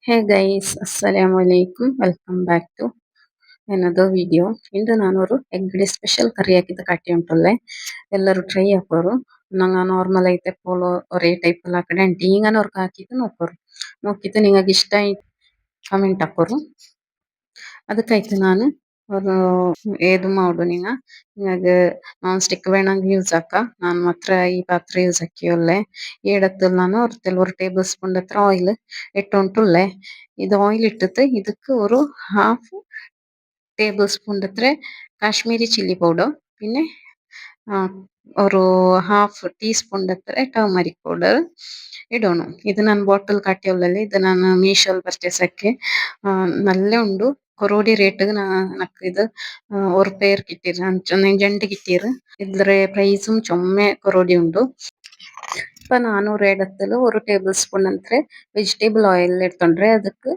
ಹೇ guys, ಅಸ್ಸಲಾಮು ಅಲೈಕುಂ. Welcome back to another video. ಇಂದು ನಾನೊರು ಎಗ್ಗಡೆ ಸ್ಪೆಷಲ್ ಕರಿ ಹಾಕಿದ ಕಾಟಿ ಉಂಟುಲ್ಲೆ ಎಲ್ಲರೂ ಟ್ರೈ ಹಾಕೋರು. ನಂಗೆ ನಾರ್ಮಲ್ ಐತೆ ಪೋಲೋ ಒರೇ ಟೈಪ್ ಎಲ್ಲ ಕಡೆ ಅಂಟಿ ಹಿಂಗನವ್ರಿಗೆ ಹಾಕಿದ್ದು ನೋಕೋರು. ನೋಕಿದ್ದು ನಿಮಗೆ ಇಷ್ಟ ಕಮೆಂಟ್ ಹಾಕೋರು. ಅದಕ್ಕಾಯ್ತು ನಾನು ಅವರು ಏದು ಮಾಡು ನಿಂಗೆ ನಾನ್ ಸ್ಟಿಕ್ ಬೇಣಂಗ್ ಯೂಸ್ ಹಾಕ ನಾನು ಮಾತ್ರ ಈ ಪಾತ್ರೆ ಯೂಸ್ ಹಾಕಿಯೊಲ್ಲೆ ಏಡತ್ತು ನಾನು ஒரு ಟೇಬಲ್ ಸ್ಪೂನ್ ಹತ್ರ ಆಯಿಲ್ ಇಟ್ಟುಂಟುಲ್ಲೆ ಇದು ಆಯಿಲ್ ಇಟ್ಟದ್ದು ಇದಕ್ಕೆ ഒരു ഹാഫ് ടേബിൾ സ്പൂൺ ಹತ್ರ ಕಾಶ್ಮೀರಿ ಚಿಲ್ಲಿ ಪೌಡರ್ പിന്നെ ഒരു ഹാഫ് ടീസ്പൂൺ ಹತ್ರ ಟರ್ಮರಿಕ್ ಪೌಡರ್ ಇಡೋಣ. ಇದು ನಾನು ಬಾಟಲ್ ಕಾಟಿಯೊಲ್ಲಲ್ಲಿ ಇದು ನಾನು ಮೀಶೋಲ್ ಪರ್ಚೇಸ್ ಹಾಕಿ ನಲ್ಲೇ ಉಂಡು ಕೊರೋಡಿ ರೇಟ್ ನಕ್ ಇದು ஒரு ಪೇರ್ ಕಿಟ್ಟಿರ್ ಅಂಚನೆ ಜಂಡ್ ಕಿಟ್ಟಿರ್ ಇದ್ರೆ ಪ್ರೈസും ಚೊಮ್ಮೆ ಕೊರೋಡಿ ಉಂಡು. ಇಪ್ಪ ನಾನು ರೇಡತ್ತಲು ஒரு ಟೇಬಲ್ ಸ್ಪೂನ್ ಅಂದ್ರೆ ವೆಜಿಟೇಬಲ್ ಆಯಿಲ್ ಎಡ್ತೊಂಡ್ರೆ ಅದಕ್ಕೆ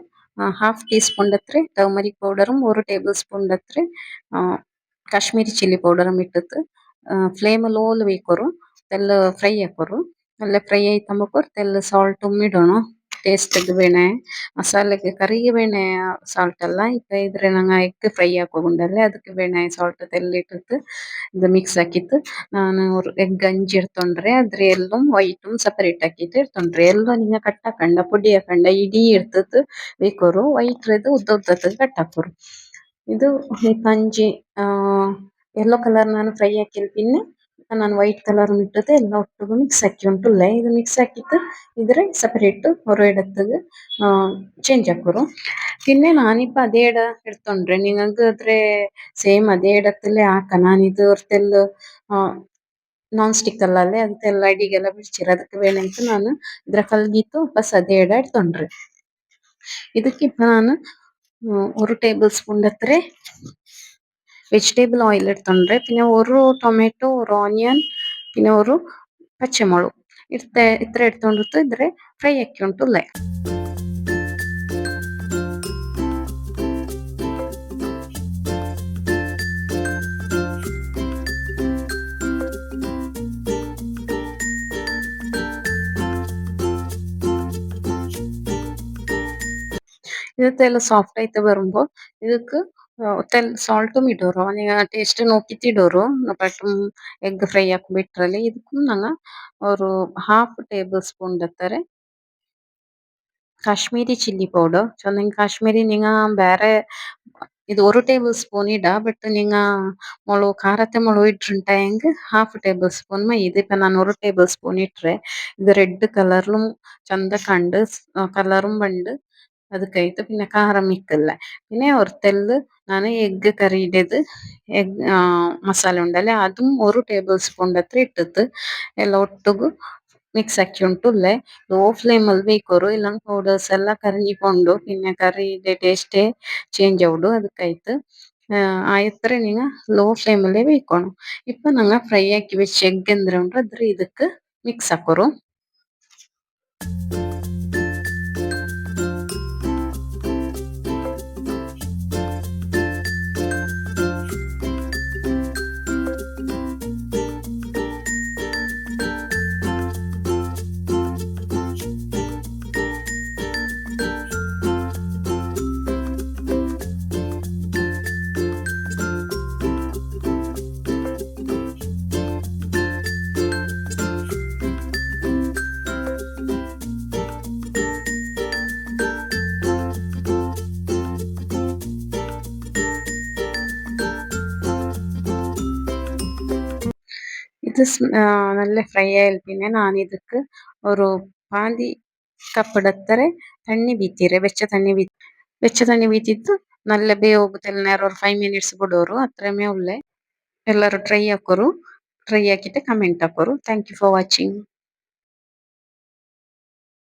ഹാഫ് ടീസ്പൂൺ ಹತ್ರ ಟರ್ಮರಿಕ್ ಪೌಡറും ഒരു ಟೇಬಲ್ ಸ್ಪೂನ್ ಹತ್ರ ಕಾಶ್ಮೀರಿ ಚಿಲ್ಲಿ ಪೌಡറും ಇಟ್ಟದ್ದು ಫ್ಲೇಮ್ ಲೋಲ್ ಬೇಕೋರು ತೆಲ್ಲ ಫ್ರೈ ಹಾಕೋರು. നല്ല ಫ್ರೈ ആയിത്തമ്പോ തെല്ല ಸಾಲ್ಟ್ ಇಡೋಣ ಟೇಸ್ಟ್ ಬೇಣೆ ಮಸಾಲೆಗೆ ಕರಿಗೆ ಬೇಣೆ ಸಾಲ್ಟ್ ಅಲ್ಲ ಇಪ್ಪ ಇದ್ರೆ ನಂಗೆ ಎಗ್ ಫ್ರೈ ಹಾಕೋಗುಂಡಲ್ಲೇ ಅದಕ್ಕೆ ಬೇಣೆ ಸಾಲ್ಟ್ ತೆಲ್ಲ ಇಟ್ಟಿತ್ತು ಇದು ಮಿಕ್ಸ್ ಹಾಕಿತ್ತು. ನಾನು ಎಗ್ ಗಂಜಿ ಇಡ್ತೊಂಡ್ರೆ ಅದ್ರ ಎಲ್ಲೂ ವೈಟುം ಸಪರೇಟ್ ಹಾಕಿತ್ತು ಇಡ್ತೊಂಡ್ರೆ ಎಲ್ಲ ನಿಂಗೆ ಕಟ್ ಹಾಕಂಡ ಪುಡಿ ಹಾಕಂಡ ಇಡೀ ಇರ್ತದ್ದು ಬೇಕೋರು ವೈಟ್ ರೆದು ಉದ್ದ ಉದ್ದದ್ದು ಕಟ್ ಹಾಕೋರು. ಇದು ಗಂಜಿ ಯೆಲ್ಲೋ ಕಲರ್ ನಾನು ಫ್ರೈ ಹಾಕಿಲ್ ಪಿನ್ನೆ ನಾನು ವೈಟ್ ಕಲರ್ ಇಟ್ಟದ್ದು ಎಲ್ಲ ಒಟ್ಟಿಗೆ ಮಿಕ್ಸ್ ಹಾಕಿ ಉಂಟುಲ್ಲೆ ಇದು ಮಿಕ್ಸ್ ಹಾಕಿತ್ತು ಇದ್ರೆ ಸಪರೇಟ್ ಹೊರಡತ್ತದು ಚೇಂಜ್ ಹಾಕೋರು. പിന്നെ ನಾನಿಪ್ಪ ಅದೇ ಎಡ എടുത്തോണ്ട്ರೆ ನಿಂಗಾದ್ರೆ ಸೇಮ್ ಅದೇ ಎಡತ್ತಲ್ಲೇ ಹಾಕ ನಾನಿದು ಹೊರ್ತೆಲ್ ನಾನ್ ಸ್ಟಿಕ್ ಅಲ್ಲಲ್ಲೇ ಅಂತೆಲ್ಲ ಅಡಿಗೆಲ್ಲ ಬಿಡ್ಚಿರ ಅದಕ್ಕೆ ಬೇಳೆ ಅಂತ ನಾನು ಇದ್ರ ಕಲ್ಗಿತ್ತು ಬಸ್ ಅದೇ ಎಡ എടുത്തോണ്ട്ರೆ ಇದಕ್ಕಿಪ್ಪ ನಾನು ഒരു ടേബിൾ സ്പൂൺ ಹತ್ರ വെജിറ്റബിൾ ഓയിൽ എടുത്തോണ്ട്ರೆ പിന്നെ ഒരു ಟೊಮೆಟೊ ഒരു ಆನಿಯನ್ പിന്നെ ഒരു പച്ചമുളക് ഇത്ര എടുത്തോണ്ടിട്ട് ഇದ್ರೆ ಫ್ರೈ ಹಾಕಿ ಉಂಟುಲ್ಲೆ. ಇದತ್ತೆಲ್ಲ ಸಾಫ್ಟ್ ಆಯ್ತಾ ಬರುമ്പೋ ಇದಕ್ಕೆ ಸಾಲ್ಟುം ಇಡೋರು ಅವನಿಗೆ ಟೇಸ್ಟ್ ನೋಕಿತ್ ಇಡೋರು ಬಟ್ ಎಗ್ ಫ್ರೈ ಹಾಕಿ ಬಿಟ್ರಲ್ಲಿ ಇದಕ್ಕೂ ನಂಗೆ ഒരു ഹാഫ് ടേബിൾ സ്പൂൺ ಹತ್ತಾರೆ ಕಾಶ್ಮೀರಿ ಚಿಲ್ಲಿ ಪೌಡರ್ ಚಂದಂಗೆ ಕಾಶ್ಮೀರಿ ನಿಂಗ ಬೇರೆ ಇದು ഒരു ಟೇಬಲ್ ಸ್ಪೂನ್ ಇಡ ಬಟ್ ನಿಂಗ ಮೊಳು ಖಾರತೆ ಮೊಳು ಇಟ್ರುಂಟ ಹೆಂಗ್ ഹാഫ് ಟೇಬಲ್ ಸ್ಪೂನ್ ഇതിപ്പോ ನಾನು ഒരു ಟೇಬಲ್ ಸ್ಪೂನ್ ಇಟ್ರೆ ഇത് റെഡ് കളറിലും ചന്ത കണ്ട് കളറും പണ്ട് ಅದಕ್ಕಾಯ್ತು പിന്നെ കാരം മിക്കല്ല പിന്നെ ಹೊರತೆಲ್ಲು ನಾನು ಎಗ್ ಕರಿ ಇಡದು ಎಗ್ ಮಸಾಲೆ ಉಂಡಲ್ಲ അതും ഒരു ಟೇಬಲ್ ಸ್ಪೂನ್ ಹತ್ರ ಇಟ್ಟದ್ದು ಎಲ್ಲ ಒಟ್ಟಿಗೂ ಮಿಕ್ಸ್ ಹಾಕಿ ಉಂಟುಲ್ಲೆ ಲೋ ಫ್ಲೇಮ್ ಅಲ್ಲಿ ಬೇಕೋರು ಇಲ್ಲ ಪೌಡರ್ಸ್ ಎಲ್ಲ ಕರಗಿಕೊಂಡು പിന്നെ ಕರಿದೆ ಟೇಸ್ಟೇ ಚೇಂಜ್ ಆവുಡು ಅದಕ್ಕಾಯ್ತು ಆಯ್ತ್ರೆ ನೀಂಗ ಲೋ ಫ್ಲೇಮ್ ಅಲ್ಲೇ ಬೇಯ್ಕೋಣ. ಇಪ್ಪ ನಂಗ ಫ್ರೈ ಹಾಕಿ വെച്ച ಎಗ್ ಎಂದ್ರೆ ಉಂಟು ಅದ್ರ ಇದಕ್ಕೆ ಮಿಕ್ಸ್ ಹಾಕೋರು. ഇത് നല്ല ഫ്രൈ ആയാൽ പിന്നെ ഞാൻ ಇದಕ್ಕೆ ഒരു പാതി കപ്പ് എടുത്തರೆ തണ്ണി ಬೀತಿರೆ വെച്ച ತಣ್ಣಿ ಬೀತಿತ್ತು നല്ല ಬೇಯೋಗುತ್ತಲ್ಲ ನೇರ ഒരു 5 ಮಿನಿಟ್ಸ್ ಬಿಡೋರು ಅತ್ರಮೇ ಉಳ್ಳೆ ಎಲ್ಲರೂ ಟ್ರೈ ಹಾಕೋರು ಟ್ರೈ ಹಾಕಿಟ್ಟು ಕಮೆಂಟ್ ಹಾಕೋರು. Thank you for watching.